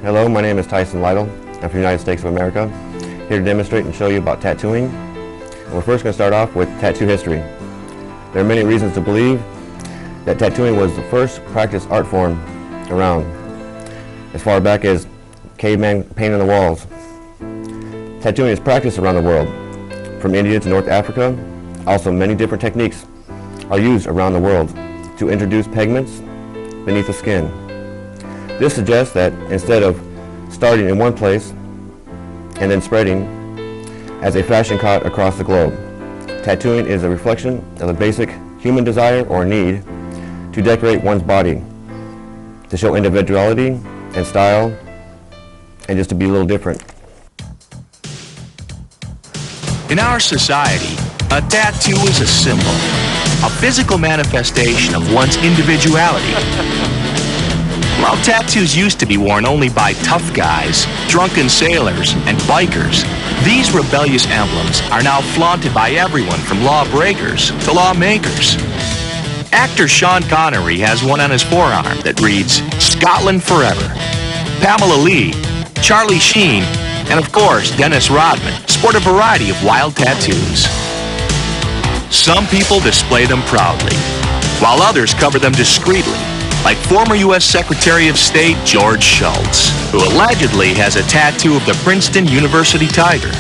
Hello, my name is Tyson Lytle. I'm from the United States of America, here to demonstrate and show you about tattooing. And we're first going to start off with tattoo history. There are many reasons to believe that tattooing was the first practiced art form around, as far back as caveman painting the walls. Tattooing is practiced around the world, from India to North Africa. Also, many different techniques are used around the world to introduce pigments beneath the skin. This suggests that instead of starting in one place and then spreading as a fashion cut across the globe, tattooing is a reflection of the basic human desire or need to decorate one's body, to show individuality and style, and just to be a little different. In our society, a tattoo is a symbol, a physical manifestation of one's individuality. While tattoos used to be worn only by tough guys, drunken sailors, and bikers, these rebellious emblems are now flaunted by everyone from lawbreakers to lawmakers. Actor Sean Connery has one on his forearm that reads, "Scotland Forever." Pamela Lee, Charlie Sheen, and of course Dennis Rodman sport a variety of wild tattoos. Some people display them proudly, while others cover them discreetly, like former U.S. Secretary of State George Shultz, who allegedly has a tattoo of the Princeton University Tiger.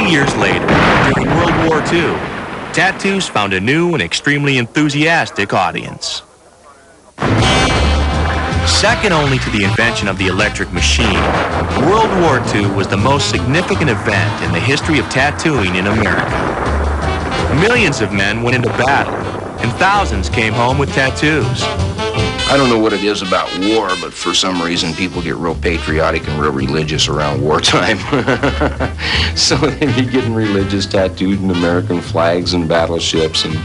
Years later, during World War II, tattoos found a new and extremely enthusiastic audience. Second only to the invention of the electric machine, World War II was the most significant event in the history of tattooing in America. Millions of men went into battle, and thousands came home with tattoos. I don't know what it is about war, but for some reason people get real patriotic and real religious around wartime. So they be getting religious tattooed and American flags and battleships, and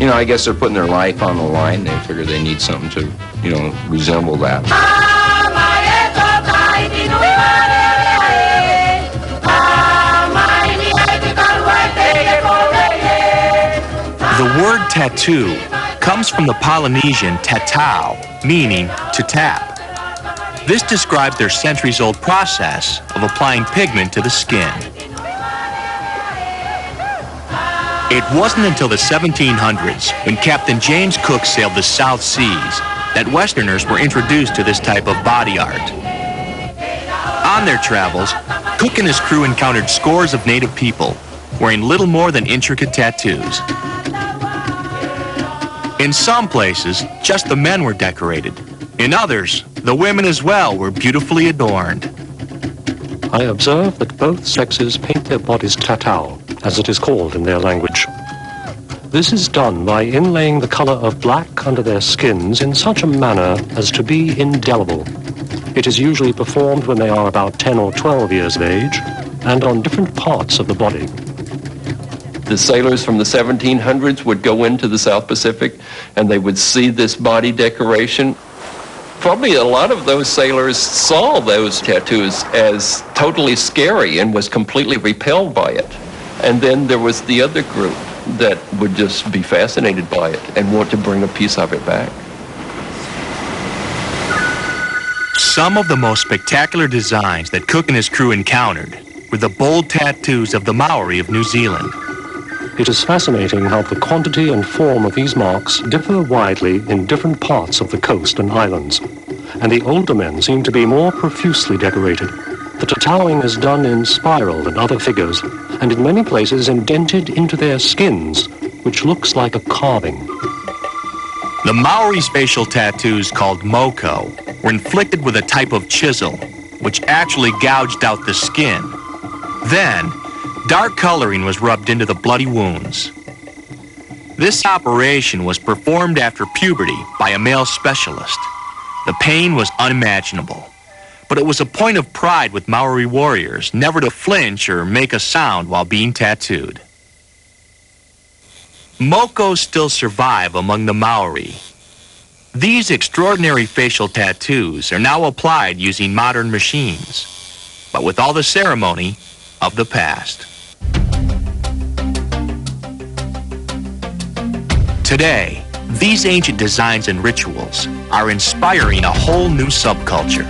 I guess they're putting their life on the line. They figure they need something to, resemble that. The word tattoo comes from the Polynesian tatau, meaning to tap. This describes their centuries-old process of applying pigment to the skin. It wasn't until the 1700s, when Captain James Cook sailed the South Seas, that Westerners were introduced to this type of body art. On their travels, Cook and his crew encountered scores of native people wearing little more than intricate tattoos. In some places, just the men were decorated. In others, the women as well were beautifully adorned. I observe that both sexes paint their bodies tatau, as it is called in their language. This is done by inlaying the color of black under their skins in such a manner as to be indelible. It is usually performed when they are about 10 or 12 years of age and on different parts of the body. The sailors from the 1700s would go into the South Pacific and they would see this body decoration. Probably a lot of those sailors saw those tattoos as totally scary and was completely repelled by it. And then there was the other group that would just be fascinated by it and want to bring a piece of it back. Some of the most spectacular designs that Cook and his crew encountered were the bold tattoos of the Maori of New Zealand. It is fascinating how the quantity and form of these marks differ widely in different parts of the coast and islands, and the older men seem to be more profusely decorated. The tattooing is done in spiral and other figures, and in many places indented into their skins, which looks like a carving. The Maori's facial tattoos, called moko, were inflicted with a type of chisel, which actually gouged out the skin. Then, dark coloring was rubbed into the bloody wounds. This operation was performed after puberty by a male specialist. The pain was unimaginable, but it was a point of pride with Maori warriors never to flinch or make a sound while being tattooed. Mokos still survive among the Maori. These extraordinary facial tattoos are now applied using modern machines, but with all the ceremony of the past. Today, these ancient designs and rituals are inspiring a whole new subculture.